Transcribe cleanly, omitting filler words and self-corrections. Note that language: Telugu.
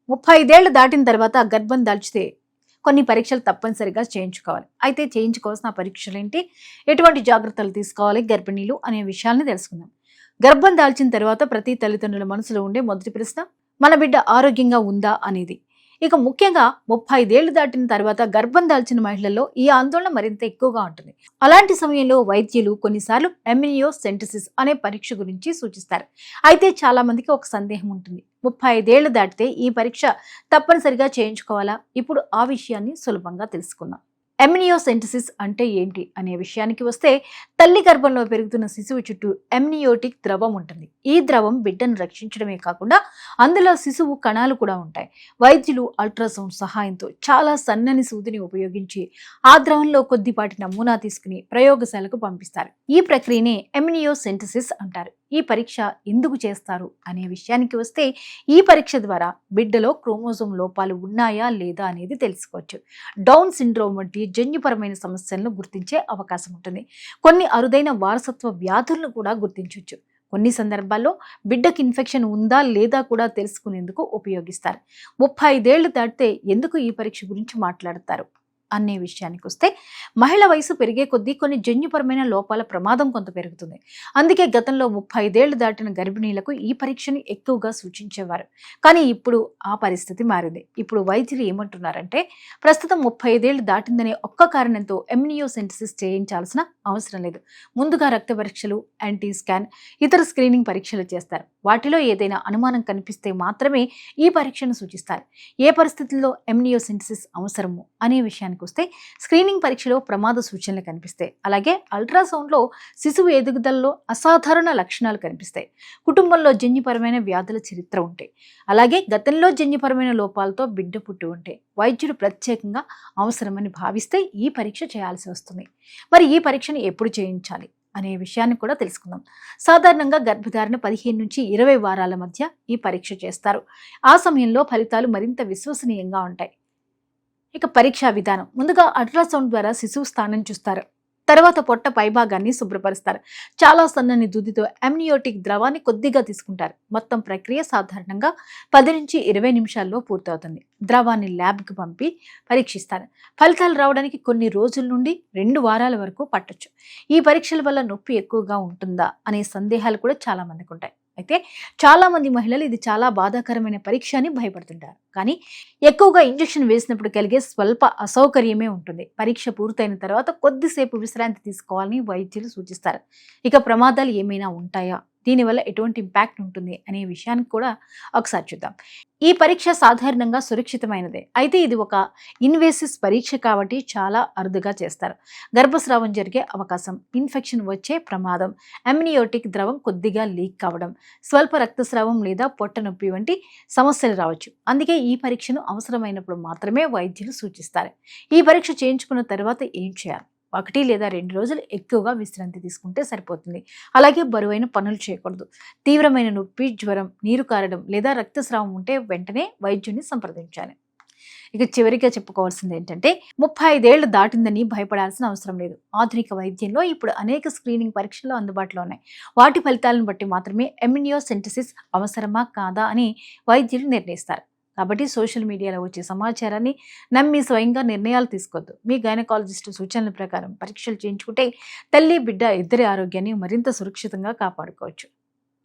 35 ఏళ్లు దాటిన తర్వాత గర్భం దాల్చితే కొన్ని పరీక్షలు తప్పనిసరిగా చేయించుకోవాలి. అయితే చేయించుకోవాల్సిన పరీక్షలు ఏంటి, ఎటువంటి జాగ్రత్తలు తీసుకోవాలి గర్భిణీలు అనే విషయాల్ని తెలుసుకుందాం. గర్భం దాల్చిన తర్వాత ప్రతి తల్లిదండ్రుల మనసులో ఉండే మొదటి ప్రశ్న మన బిడ్డ ఆరోగ్యంగా ఉందా అనేది. ఇక ముఖ్యంగా 35 ఏళ్లు దాటిన తర్వాత గర్భం దాల్చిన మహిళల్లో ఈ ఆందోళన మరింత ఎక్కువగా ఉంటుంది. అలాంటి సమయంలో వైద్యులు కొన్నిసార్లు ఎంబ్రియోసెంటసిస్ అనే పరీక్ష గురించి సూచిస్తారు. అయితే చాలా మందికి ఒక సందేహం ఉంటుంది, 35 ఏళ్లు దాటితే ఈ పరీక్ష తప్పనిసరిగా చేయించుకోవాలా? ఇప్పుడు ఆ విషయాన్ని సులభంగా తెలుసుకుందాం. ఎంబ్రియోసెంటసిస్ అంటే ఏంటి అనే విషయానికి వస్తే, తల్లి గర్భంలో పెరుగుతున్న శిశువు చుట్టూ ఎంనియోటిక్ ద్రవం ఉంటుంది. ఈ ద్రవం బిడ్డను రక్షించడమే కాకుండా అందులో శిశువు కణాలు కూడా ఉంటాయి. వైద్యులు అల్ట్రాసౌండ్ సహాయంతో చాలా సన్నని సూదిని ఉపయోగించి ఆ ద్రవంలో కొద్దిపాటి నమూనా తీసుకుని ప్రయోగశాలకు పంపిస్తారు. ఈ ప్రక్రియనే ఎంబ్రియోసెంటసిస్ అంటారు. ఈ పరీక్ష ఎందుకు చేస్తారు అనే విషయానికి వస్తే, ఈ పరీక్ష ద్వారా బిడ్డలో క్రోమోజోమ్ లోపాలు ఉన్నాయా లేదా అనేది తెలుసుకోవచ్చు. డౌన్ సిండ్రోమ్ వంటి జన్యుపరమైన సమస్యలను గుర్తించే అవకాశం ఉంటుంది. కొన్ని అరుదైన వారసత్వ వ్యాధులను కూడా గుర్తించవచ్చు. కొన్ని సందర్భాల్లో బిడ్డకి ఇన్ఫెక్షన్ ఉందా లేదా కూడా తెలుసుకునేందుకు ఉపయోగిస్తారు. 35 ఏళ్లు దాటితే ఎందుకు ఈ పరీక్ష గురించి మాట్లాడతారు అనే విషయానికి వస్తే, మహిళ వయసు పెరిగే కొద్దీ కొన్ని జన్యుపరమైన లోపాల ప్రమాదం కొంత పెరుగుతుంది. అందుకే గతంలో 35 ఏళ్లు దాటిన గర్భిణీలకు ఈ పరీక్షని ఎక్కువగా సూచించేవారు. కానీ ఇప్పుడు ఆ పరిస్థితి మారింది. ఇప్పుడు వైద్యులు ఏమంటున్నారంటే, ప్రస్తుతం 35 ఏళ్లు దాటిందనే ఒక్క కారణంతో ఎంబ్రియోసెంటసిస్ చేయించాల్సిన అవసరం లేదు. ముందుగా రక్త పరీక్షలు, యాంటీ స్కాన్, ఇతర స్క్రీనింగ్ పరీక్షలు చేస్తారు. వాటిలో ఏదైనా అనుమానం కనిపిస్తే మాత్రమే ఈ పరీక్షను సూచిస్తారు. ఏ పరిస్థితుల్లో ఎంబ్రియోసెంటసిస్ అవసరము అనే విషయానికి వస్తే, స్క్రీనింగ్ పరీక్షలో ప్రమాద సూచనలు కనిపిస్తాయి. అలాగే అల్ట్రాసౌండ్లో శిశువు ఎదుగుదలలో అసాధారణ లక్షణాలు కనిపిస్తాయి. కుటుంబంలో జన్యుపరమైన వ్యాధుల చరిత్ర ఉంటాయి. అలాగే గతంలో జన్యుపరమైన లోపాలతో బిడ్డ పుట్టి ఉంటే వైద్యుడు ప్రత్యేకంగా అవసరమని భావిస్తే ఈ పరీక్ష చేయాల్సి వస్తుంది. మరి ఈ పరీక్షను ఎప్పుడు చేయించాలి అనే విషయాన్ని కూడా తెలుసుకుందాం. సాధారణంగా గర్భధారణ 15 నుంచి 20 వారాల మధ్య ఈ పరీక్ష చేస్తారు. ఆ సమయంలో ఫలితాలు మరింత విశ్వసనీయంగా ఉంటాయి. ఇక పరీక్షా విధానం, ముందుగా అల్ట్రాసౌండ్ ద్వారా శిశువు స్థానం చూస్తారు. తర్వాత పొట్ట పైభాగాన్ని శుభ్రపరుస్తారు. చాలా సన్నని దూదితో ఎంనియోటిక్ ద్రవాన్ని కొద్దిగా తీసుకుంటారు. మొత్తం ప్రక్రియ సాధారణంగా 10 నుంచి 20 నిమిషాల్లో పూర్తవుతుంది. ద్రవాన్ని ల్యాబ్కి పంపి పరీక్షిస్తారు. ఫలితాలు రావడానికి కొన్ని రోజుల నుండి 2 వారాల వరకు పట్టొచ్చు. ఈ పరీక్షల వల్ల నొప్పి ఎక్కువగా ఉంటుందా అనే సందేహాలు కూడా చాలా మందికి ఉంటాయి. అయితే చాలా మంది మహిళలు ఇది చాలా బాధాకరమైన పరీక్ష అని భయపడుతుంటారు. కానీ ఎక్కువగా ఇంజెక్షన్ వేసినప్పుడు కలిగే స్వల్ప అసౌకర్యమే ఉంటుంది. పరీక్ష పూర్తయిన తర్వాత కొద్దిసేపు విశ్రాంతి తీసుకోవాలని వైద్యులు సూచిస్తారు. ఇక ప్రమాదాలు ఏమైనా ఉంటాయా, దీనివల్ల ఎటువంటి ఇంపాక్ట్ ఉంటుంది అనే విషయానికి కూడా ఒకసారి చూద్దాం. ఈ పరీక్ష సాధారణంగా సురక్షితమైనదే. అయితే ఇది ఒక ఇన్వేసివ్ పరీక్ష కాబట్టి చాలా అరుదుగా చేస్తారు. గర్భస్రావం జరిగే అవకాశం, ఇన్ఫెక్షన్ వచ్చే ప్రమాదం, ఎంనియోటిక్ ద్రవం కొద్దిగా లీక్ కావడం, స్వల్ప రక్తస్రావం లేదా పొట్ట నొప్పి వంటి సమస్యలు రావచ్చు. అందుకే ఈ పరీక్షను అవసరమైనప్పుడు మాత్రమే వైద్యులు సూచిస్తారు. ఈ పరీక్ష చేయించుకున్న తర్వాత ఏం చేయాలి? 1 లేదా 2 రోజులు ఎక్కువగా విశ్రాంతి తీసుకుంటే సరిపోతుంది. అలాగే బరువైన పనులు చేయకూడదు. తీవ్రమైన నొప్పి, జ్వరం, నీరు కారడం లేదా రక్తస్రావం ఉంటే వెంటనే వైద్యుని సంప్రదించాలి. ఇక చివరిగా చెప్పుకోవాల్సింది ఏంటంటే, 35 ఏళ్లు దాటిందని భయపడాల్సిన అవసరం లేదు. ఆధునిక వైద్యంలో ఇప్పుడు అనేక స్క్రీనింగ్ పరీక్షలు అందుబాటులో ఉన్నాయి. వాటి ఫలితాలను బట్టి మాత్రమే ఎంబ్రియోసెంటసిస్ అవసరమా కాదా అని వైద్యులు నిర్ణయిస్తారు. కాబట్టి సోషల్ మీడియాలో వచ్చే సమాచారాన్ని నమ్మి స్వయంగా నిర్ణయాలు తీసుకోవద్దు. మీ గైనకాలజిస్టు సూచనల ప్రకారం పరీక్షలు చేయించుకుంటే తల్లి, బిడ్డ ఇద్దరి ఆరోగ్యాన్ని మరింత సురక్షితంగా కాపాడుకోవచ్చు.